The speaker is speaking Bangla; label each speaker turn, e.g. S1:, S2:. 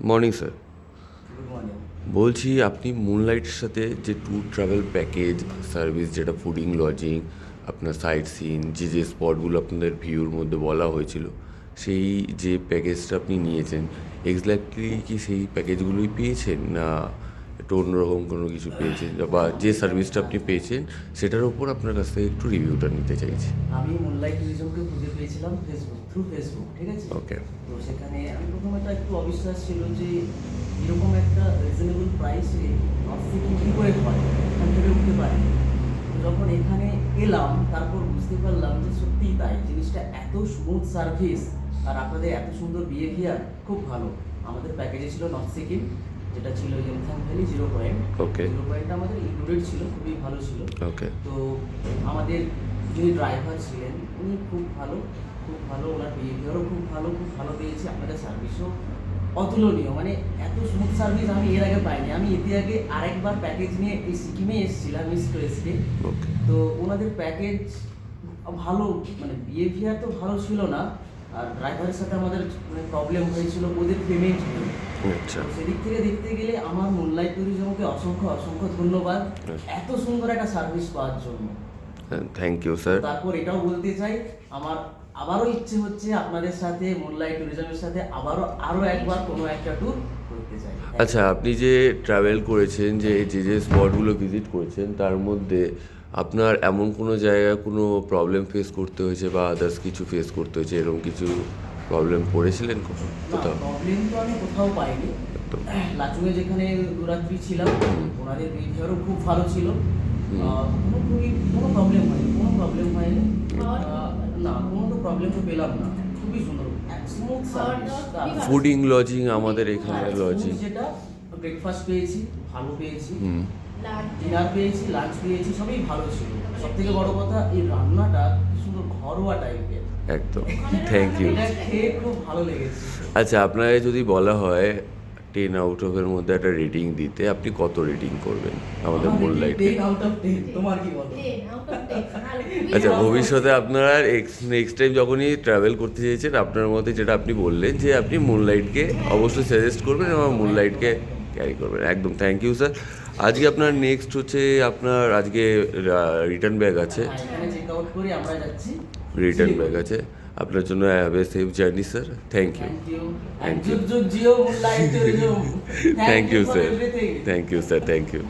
S1: Morning sir.
S2: Good morning.
S1: বলছি আপনি মুনলাইটের সাথে যে ট্যুর ট্রাভেল প্যাকেজ সার্ভিস, যেটা ফুডিং লজিং, আপনার সাইট সিন, যে যে স্পটগুলো আপনাদের ভিউর মধ্যে বলা হয়েছিল, সেই যে প্যাকেজটা আপনি নিয়েছেন, এক্স্যাক্টলি কি সেই প্যাকেজগুলোই পেয়েছেন, না একটু অন্যরকম কোনো কিছু পেয়েছেন, বা যে সার্ভিসটা আপনি পেয়েছেন সেটার উপর আপনার কাছ থেকে একটু রিভিউটা নিতে চাইছি।
S2: আমি মুনলাইট ট্যুরিজমকে খুঁজে পেয়েছিলাম থ্রু ফেসবুক, ঠিক আছে?
S1: ওকে।
S2: তো সেখানে আমি প্রথমে একটু অবিশ্বাস ছিল যে এরকম একটা রিজনেবল প্রাইসে নর্থ সিকিম কী করে হয়, এখান থেকে উঠতে পারি। তো যখন এখানে এলাম তারপর বুঝতে পারলাম যে সত্যিই তাই, জিনিসটা এত স্মুথ সার্ভিস আর আপনাদের এত সুন্দর বিহেভিয়ার, খুব ভালো। আমাদের প্যাকেজে ছিল নর্থ সিকিম, যেটা ছিল ইয়মথাং ভ্যালি 0 পয়েন্ট।
S1: ওকে।
S2: 0 পয়েন্টটা আমাদের ইনক্লুডেড ছিল, খুবই ভালো ছিল।
S1: ওকে।
S2: তো আমাদের যিনি ড্রাইভার ছিলেন উনি খুব ভালো, খুব ভালো, ওনার বিহেভিয়ারও খুব ভালো, খুব ভালো পেয়েছি। আপনাদের সার্ভিসও অতুলনীয়, মানে এত স্মুথ সার্ভিস আমি এর আগে পাইনি। আমি এতে আগে আরেকবার প্যাকেজ নিয়ে এই সিকিমে এসেছিলাম, ইস্ট ওয়েস্টে।
S1: ওকে।
S2: তো ওনাদের প্যাকেজ ভালো, মানে বিহেভিয়ার তো ভালো ছিল না, আর ড্রাইভারের সাথে আমাদের মানে প্রবলেম হয়েছিল ওদের পেমেন্ট নিয়ে।
S1: আচ্ছা।
S2: সেদিক থেকে দেখতে গেলে আমার মুনলাইট ট্যুরিজমকে অসংখ্য অসংখ্য ধন্যবাদ এত সুন্দর একটা সার্ভিস পাওয়ার জন্য।
S1: Thank you sir.
S2: তারপর এটাও বলতে চাই, আমার আবারও ইচ্ছে হচ্ছে আপনাদের সাথে, মুনলাইট ট্যুরিজমের সাথে আরও একবার কোনো একটা ট্যুর করতে চাই।
S1: আচ্ছা, আপনি যে ট্রাভেল করেছেন, যে যে যে স্পটগুলো ভিজিট করেছেন, তার মধ্যে আপনার এমন কোনো জায়গায় কোনো প্রবলেম ফেস করতে হয়েছে বা আদার্স কিছু ফেস করতে হয়েছে, এরকম কিছু প্রবলেম পড়েছিলেন কোথাও?
S2: প্রবলেম তো আমি কোথাও পাইনি।
S1: একদম।
S2: লাচুংয়ে যেখানে দুরাত্রি ছিলাম, ওনাদের বিহেভিয়ারও খুব ভালো ছিল। কোনো প্রবলেম হয়নি, কোনো প্রবলেম হয়নি। না, কোনো তো প্রবলেম তো পেলাম না, খুবই সুন্দর স্মুথ সার্ভিস।
S1: ফুডিং লজিং, আমাদের এখানে লজিং,
S2: যেটা ব্রেকফাস্ট পেয়েছি, ভালো পেয়েছি, ডিনার পেয়েছি, লাঞ্চ পেয়েছি, সবই ভালো ছিল। সব থেকে বড় কথা, এই রান্নাটা কি সুন্দর ঘরোয়া টাইপের,
S1: একদম। Thank you.
S2: এটা খেয়ে খুব ভালো লেগেছে।
S1: আচ্ছা, আপনাকে যদি বলা হয় 10 আউট অফের মধ্যে একটা রেটিং দিতে, আপনি কত রেটিং করবেন আমাদের মুনলাইটকে?
S2: 10 আউট অফ 10। তোমার কি বলো?
S1: আচ্ছা, ভবিষ্যতে আপনারা নেক্সট টাইম যখনই ট্রাভেল করতে চেয়েছেন, আপনার মতে যেটা আপনি বললেন যে আপনি মুনলাইটকে অবশ্যই সাজেস্ট করবেন এবং মুনলাইটকে ক্যারি করবেন। একদম। Thank you sir. আজকে আপনার নেক্সট হচ্ছে, আপনার আজকে রিটার্ন ব্যাগ আছে।
S2: এখানে চেক আউট করে আমরা যাচ্ছি।
S1: রিটার্ন ব্যাগ আছে আপনার জন্য। Have a safe journey sir. Thank you.
S2: Thank you.
S1: Thank you sir. Thank you sir. Thank you.